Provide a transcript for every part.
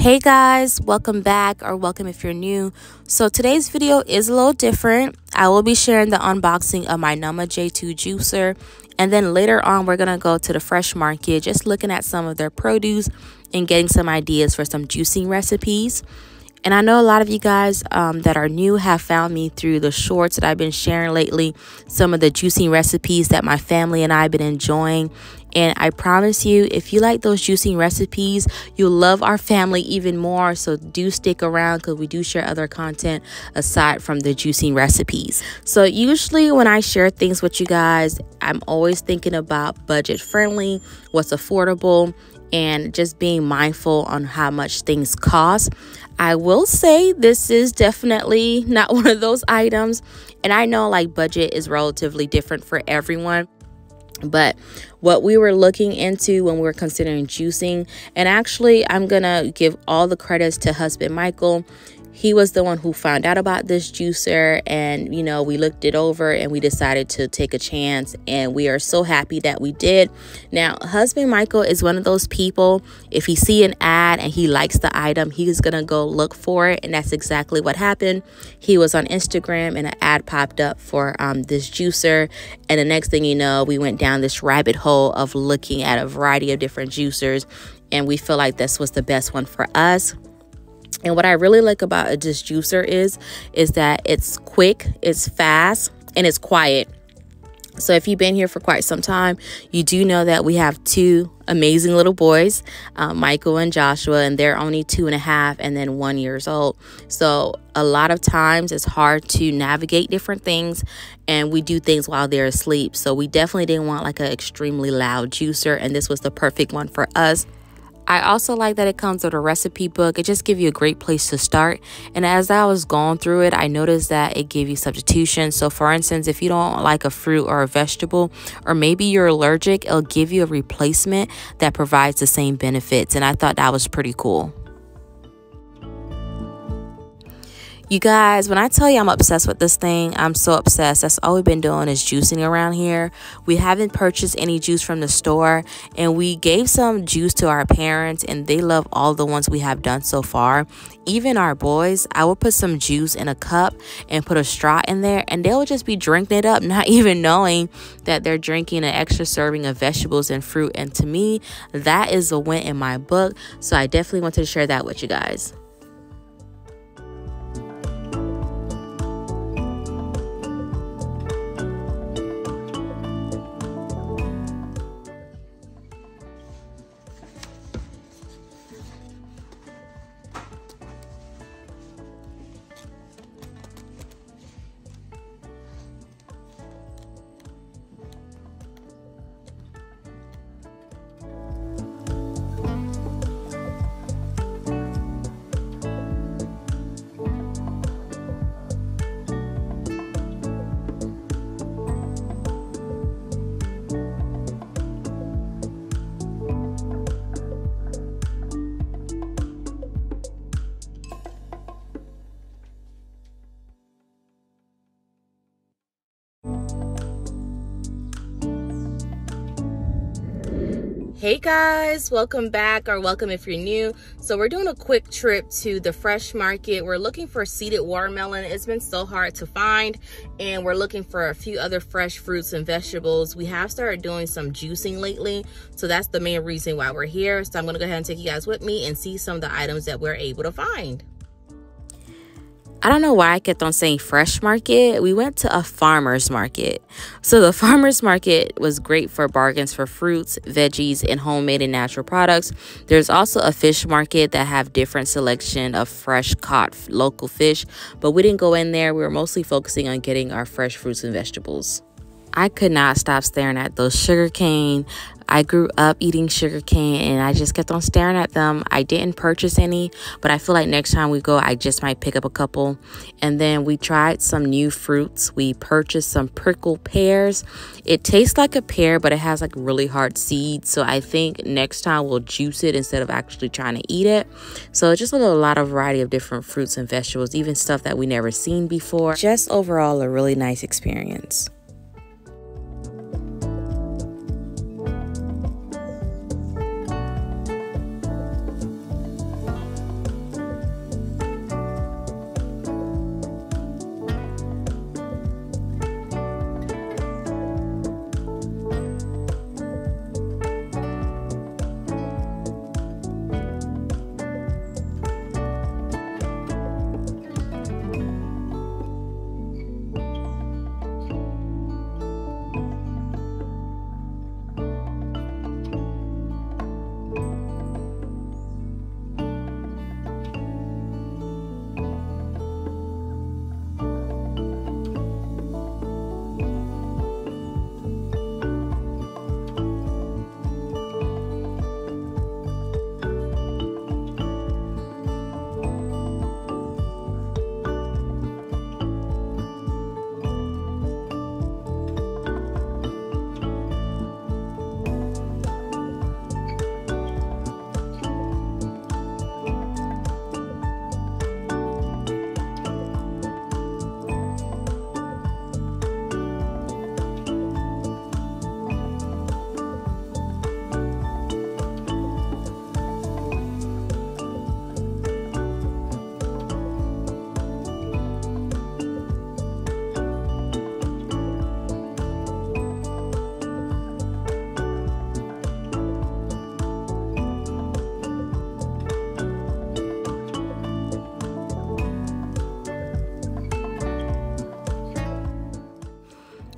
Hey guys, welcome back, or welcome if you're new. So today's video is a little different. I will be sharing the unboxing of my Nama J2 juicer, and then later on we're gonna go to the fresh market, just looking at some of their produce and getting some ideas for some juicing recipes. And I know a lot of you guys that are new have found me through the shorts that I've been sharing lately, some of the juicing recipes that my family and I have been enjoying. And I promise you, if you like those juicing recipes, you'll love our family even more. So do stick around, because we do share other content aside from the juicing recipes. So usually when I share things with you guys, I'm always thinking about budget friendly, what's affordable, and just being mindful on how much things cost. I will say this is definitely not one of those items. And I know like budget is relatively different for everyone. But what we were looking into when we were considering juicing, and actually I'm gonna give all the credits to husband Michael. He was the one who found out about this juicer, and we looked it over and we decided to take a chance, and we are so happy that we did. Now, husband Michael is one of those people, if he see an ad and he likes the item, he's gonna go look for it, and that's exactly what happened. He was on Instagram and an ad popped up for this juicer, and the next thing you know, we went down this rabbit hole of looking at a variety of different juicers, and we feel like this was the best one for us. And what I really like about this juicer is that it's quick, it's fast, and it's quiet. So if you've been here for quite some time, you do know that we have two amazing little boys, Michael and Joshua, and they're only 2.5 and then 1 year old. So a lot of times it's hard to navigate different things, and we do things while they're asleep. So we definitely didn't want like an extremely loud juicer, and this was the perfect one for us. I also like that it comes with a recipe book. It just gives you a great place to start. And as I was going through it, I noticed that it gave you substitution. So for instance, if you don't like a fruit or a vegetable, or maybe you're allergic, it'll give you a replacement that provides the same benefits. And I thought that was pretty cool. You guys, when I tell you I'm obsessed with this thing, I'm so obsessed. That's all we've been doing is juicing around here. We haven't purchased any juice from the store, and we gave some juice to our parents, and they love all the ones we have done so far. Even our boys, I will put some juice in a cup and put a straw in there, and they'll just be drinking it up, not even knowing that they're drinking an extra serving of vegetables and fruit. And to me, that is a win in my book. So I definitely wanted to share that with you guys. Hey guys, welcome back, or welcome if you're new. So we're doing a quick trip to the fresh market. We're looking for seeded watermelon. It's been so hard to find, and we're looking for a few other fresh fruits and vegetables. We have started doing some juicing lately, so that's the main reason why we're here. So I'm gonna go ahead and take you guys with me and see some of the items that we're able to find. I don't know why I kept on saying fresh market. We went to a farmer's market. So the farmer's market was great for bargains for fruits, veggies, and homemade and natural products. There's also a fish market that have different selection of fresh caught local fish, but we didn't go in there. We were mostly focusing on getting our fresh fruits and vegetables. I could not stop staring at those sugar cane. I grew up eating sugar cane, and I just kept on staring at them. I didn't purchase any, but I feel like next time we go, I just might pick up a couple. And then we tried some new fruits. We purchased some prickled pears. It tastes like a pear, but it has like really hard seeds. So I think next time we'll juice it instead of actually trying to eat it. So just a lot of variety of different fruits and vegetables, even stuff that we never seen before. Just overall a really nice experience.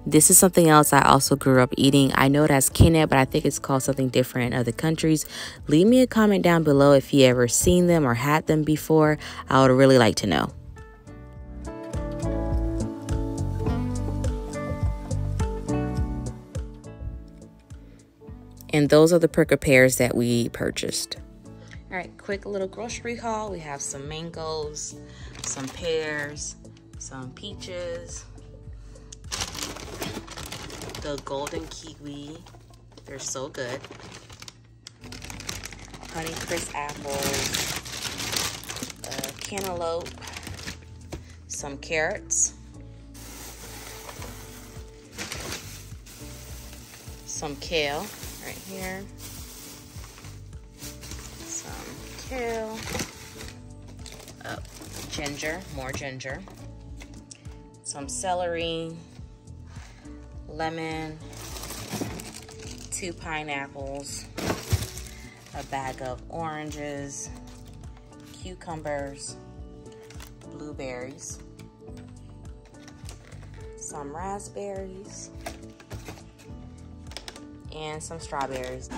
This is something else I also grew up eating. I know it has quinoa, but I think it's called something different in other countries. Leave me a comment down below if you ever seen them or had them before. I would really like to know. And those are the prickle pears that we purchased. All right, quick little grocery haul. We have some mangoes, some pears, some peaches, the golden kiwi, they're so good. Honeycrisp apples, cantaloupe, some carrots, some kale right here, some kale, ginger, more ginger, some celery, lemon, 2 pineapples, a bag of oranges, cucumbers, blueberries, some raspberries, and some strawberries.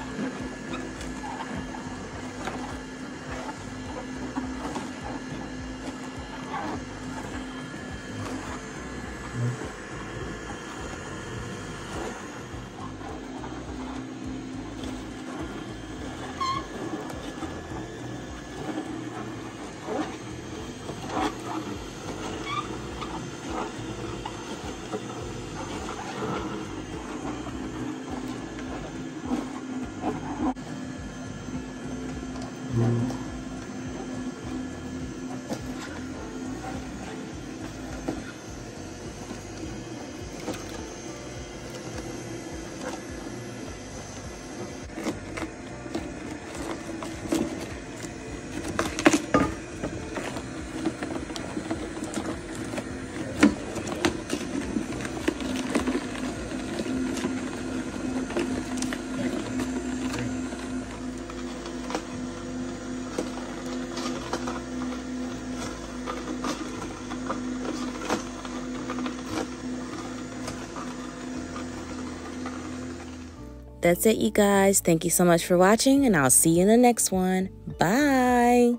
That's it, you guys. Thank you so much for watching, and I'll see you in the next one. Bye.